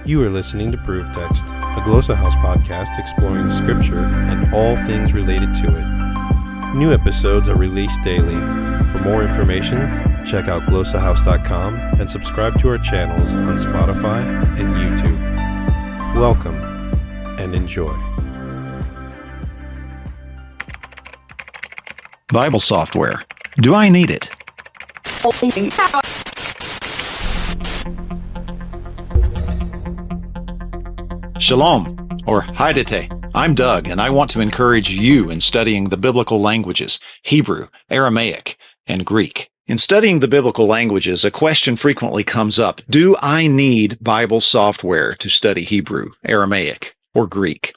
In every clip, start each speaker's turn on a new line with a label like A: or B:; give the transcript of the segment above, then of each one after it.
A: You are listening to Proof Text, a Glossa House podcast exploring Scripture and all things related to it. New episodes are released daily. For more information, check out glossahouse.com and subscribe to our channels on Spotify and YouTube. Welcome and enjoy.
B: Bible software. Do I need it? Shalom, or Haidete. I'm Doug, and I want to encourage you in studying the biblical languages, Hebrew, Aramaic, and Greek. In studying the biblical languages, a question frequently comes up: do I need Bible software to study Hebrew, Aramaic, or Greek?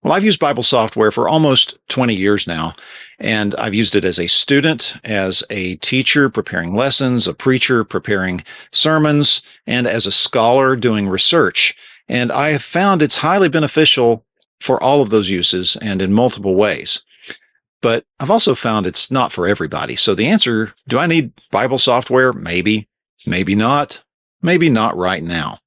B: Well, I've used Bible software for almost 20 years now, and I've used it as a student, as a teacher preparing lessons, a preacher preparing sermons, and as a scholar doing research. And I have found it's highly beneficial for all of those uses and in multiple ways. But I've also found it's not for everybody. So the answer, do I need Bible software? Maybe, maybe not right now.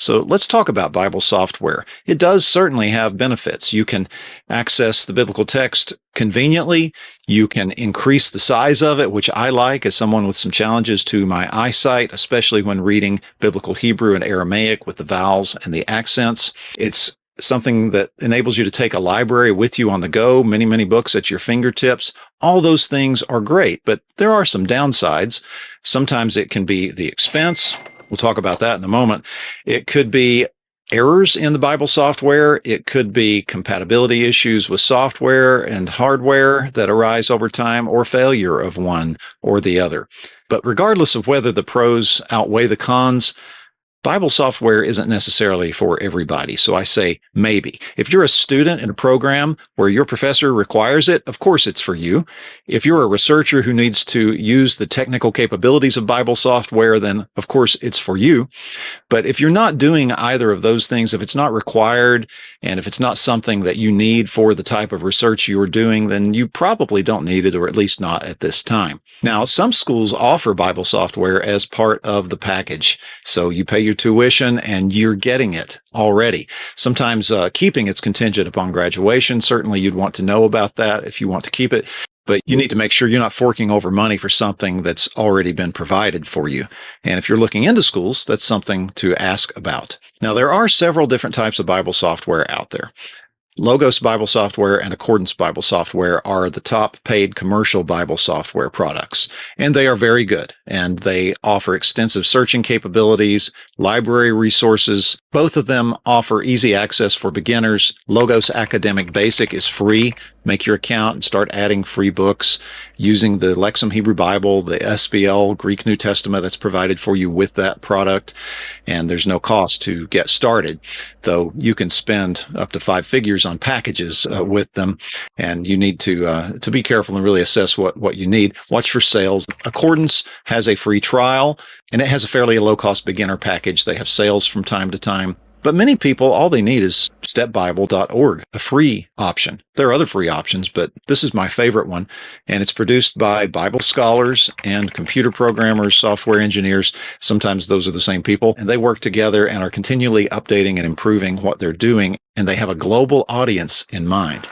B: So let's talk about Bible software. It does certainly have benefits. You can access the biblical text conveniently. You can increase the size of it, which I like as someone with some challenges to my eyesight, especially when reading biblical Hebrew and Aramaic with the vowels and the accents. It's something that enables you to take a library with you on the go, many books at your fingertips. All those things are great, but there are some downsides. Sometimes it can be the expense. We'll talk about that in a moment. It could be errors in the Bible software. It could be compatibility issues with software and hardware that arise over time, or failure of one or the other. But regardless of whether the pros outweigh the cons, Bible software isn't necessarily for everybody, so I say maybe. If you're a student in a program where your professor requires it, of course it's for you. If you're a researcher who needs to use the technical capabilities of Bible software, then of course it's for you. But if you're not doing either of those things, if it's not required, and if it's not something that you need for the type of research you're doing, then you probably don't need it, or at least not at this time. Now, some schools offer Bible software as part of the package, so you pay your tuition and you're getting it already. Sometimes keeping it's contingent upon graduation. Certainly you'd want to know about that if you want to keep it, but you need to make sure you're not forking over money for something that's already been provided for you. And if you're looking into schools, that's something to ask about. Now, there are several different types of Bible software out there. Logos Bible software and Accordance Bible software are the top paid commercial Bible software products, and they are very good, and they offer extensive searching capabilities, library resources. Both of them offer easy access for beginners. Logos Academic Basic is free. Make your account and start adding free books using the Lexham Hebrew Bible, the SBL Greek New Testament that's provided for you with that product. And there's no cost to get started, though you can spend up to 5 figures on packages with them. And you need to be careful and really assess what you need. Watch for sales. Accordance has a free trial, and it has a fairly low-cost beginner package. They have sales from time to time. But many people, all they need is stepbible.org, a free option. There are other free options, but this is my favorite one, and it's produced by Bible scholars and computer programmers, software engineers. Sometimes those are the same people, and they work together and are continually updating and improving what they're doing, and they have a global audience in mind.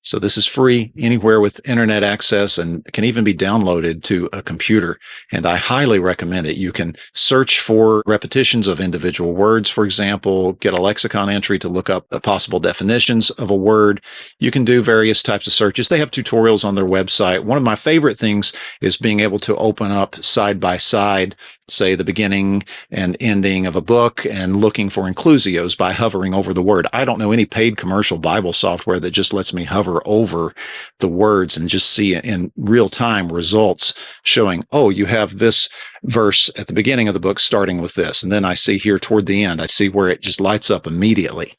B: So this is free anywhere with internet access and can even be downloaded to a computer. And I highly recommend it. You can search for repetitions of individual words, for example, get a lexicon entry to look up the possible definitions of a word. You can do various types of searches. They have tutorials on their website. One of my favorite things is being able to open up side by side, say the beginning and ending of a book, and looking for inclusios by hovering over the word. I don't know any paid commercial Bible software that just lets me hover over the words and just see in real time results showing, oh, you have this verse at the beginning of the book starting with this. And then I see here toward the end, I see where it just lights up immediately.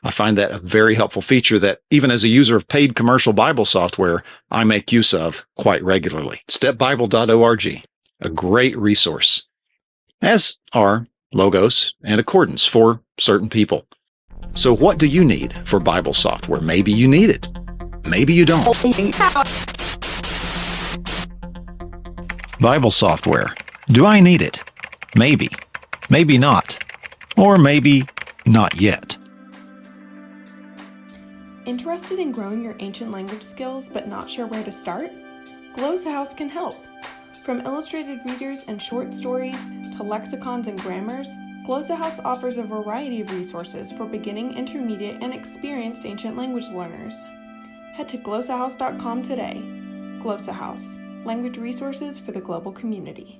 B: I find that a very helpful feature that even as a user of paid commercial Bible software, I make use of quite regularly. Stepbible.org, a great resource, as are Logos and Accordance for certain people. So what do you need for Bible software? Maybe you need it. Maybe you don't. Bible software. Do I need it? Maybe. Maybe not. Or maybe not yet.
C: Interested in growing your ancient language skills but not sure where to start? Glossa House can help. From illustrated readers and short stories to lexicons and grammars, Glossa House offers a variety of resources for beginning, intermediate, and experienced ancient language learners. Head to glossahouse.com today. Glossa House, language resources for the global community.